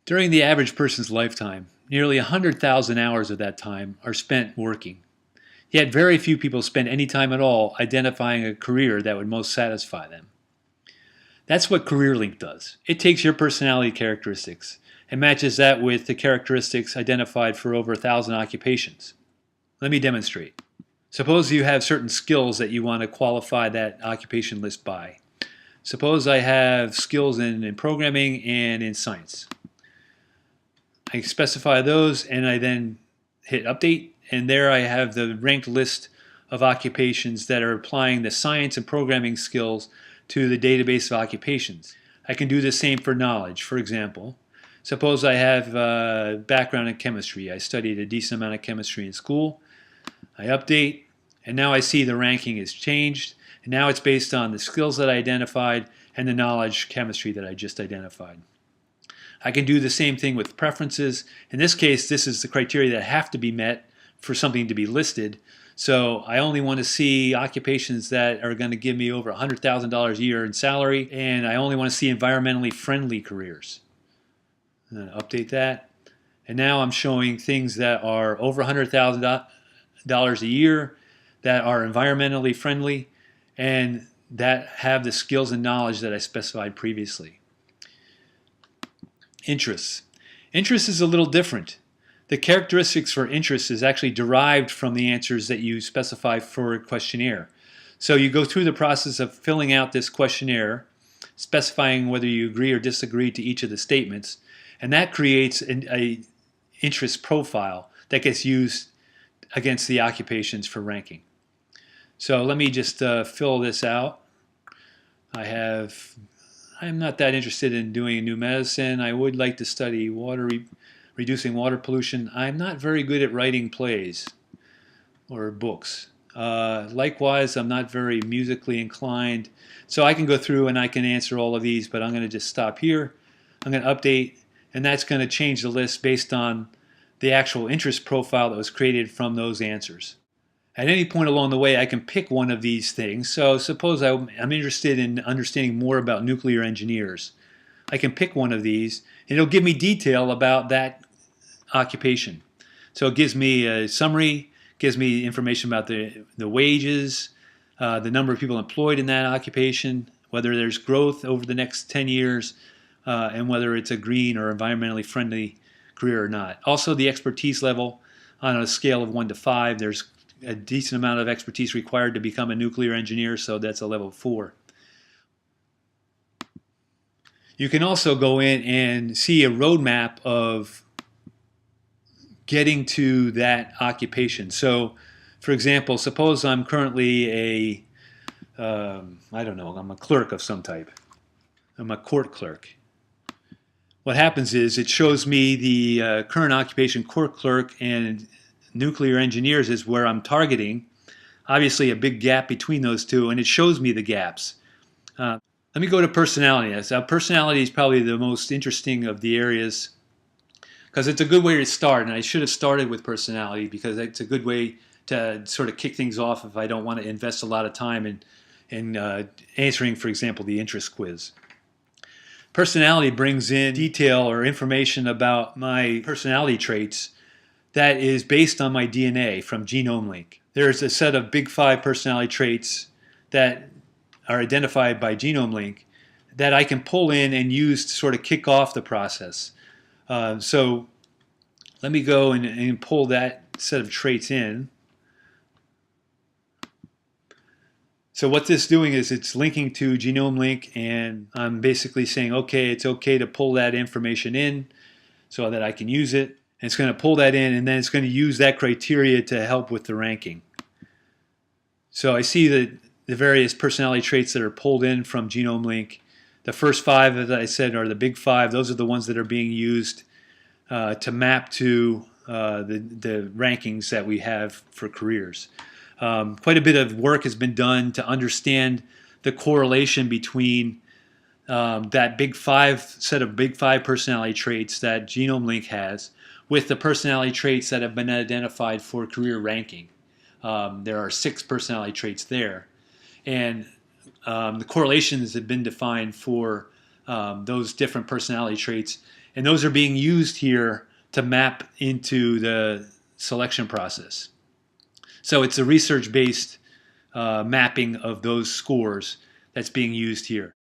During the average person's lifetime, nearly 100,000 hours of that time are spent working. Yet very few people spend any time at all identifying a career that would most satisfy them. That's what CareerLink does. It takes your personality characteristics and matches that with the characteristics identified for over 1,000 occupations. Let me demonstrate. Suppose you have certain skills that you want to qualify that occupation list by. Suppose I have skills in programming and in science. I specify those and I then hit update, and there I have the ranked list of occupations that are applying the science and programming skills to the database of occupations. I can do the same for knowledge. For example, suppose I have a background in chemistry. I studied a decent amount of chemistry in school. I update, and now I see the ranking is changed, and now it's based on the skills that I identified and the knowledge chemistry that I just identified. I can do the same thing with preferences. In this case, this is the criteria that have to be met for something to be listed. So I only want to see occupations that are going to give me over $100,000 a year in salary, and I only want to see environmentally friendly careers. Update that. And now I'm showing things that are over $100,000 a year, that are environmentally friendly, and that have the skills and knowledge that I specified previously. Interests. Interest is a little different. The characteristics for interest is actually derived from the answers that you specify for a questionnaire. So you go through the process of filling out this questionnaire, specifying whether you agree or disagree to each of the statements, and that creates an interest profile that gets used against the occupations for ranking. So let me just fill this out. I'm not that interested in doing new medicine. I would like to study reducing water pollution. I'm not very good at writing plays or books. Likewise, I'm not very musically inclined. So I can go through and I can answer all of these, but I'm going to just stop here. I'm going to update, and that's going to change the list based on the actual interest profile that was created from those answers. At any point along the way, I can pick one of these things. So suppose I'm interested in understanding more about nuclear engineers. I can pick one of these, and it'll give me detail about that occupation. So it gives me a summary, gives me information about the wages, the number of people employed in that occupation, whether there's growth over the next 10 years, and whether it's a green or environmentally friendly career or not. Also, the expertise level on a scale of 1 to 5. There's a decent amount of expertise required to become a nuclear engineer, so that's a level 4. You can also go in and see a roadmap of getting to that occupation. So, for example, suppose I'm currently I don't know, I'm a clerk of some type. I'm a court clerk. What happens is it shows me the current occupation court clerk, and nuclear engineers is where I'm targeting. Obviously a big gap between those two, and it shows me the gaps. Let me go to personality. So personality is probably the most interesting of the areas because it's a good way to start, and I should have started with personality because it's a good way to sort of kick things off if I don't want to invest a lot of time in answering, for example, the interest quiz. Personality brings in detail or information about my personality traits that is based on my DNA from GenomeLink. There's a set of big 5 personality traits that are identified by GenomeLink that I can pull in and use to sort of kick off the process. So let me go and pull that set of traits in. So what this is doing is it's linking to GenomeLink, and I'm basically saying, okay, it's okay to pull that information in so that I can use it. And it's going to pull that in, and then it's going to use that criteria to help with the ranking. So I see the various personality traits that are pulled in from GenomeLink. The first 5, as I said, are the big 5. Those are the ones that are being used to map to the rankings that we have for careers. Quite a bit of work has been done to understand the correlation between that big 5 set of big 5 personality traits that GenomeLink has with the personality traits that have been identified for career ranking. There are 6 personality traits there, and the correlations have been defined for those different personality traits. And those are being used here to map into the selection process. So it's a research-based mapping of those scores that's being used here.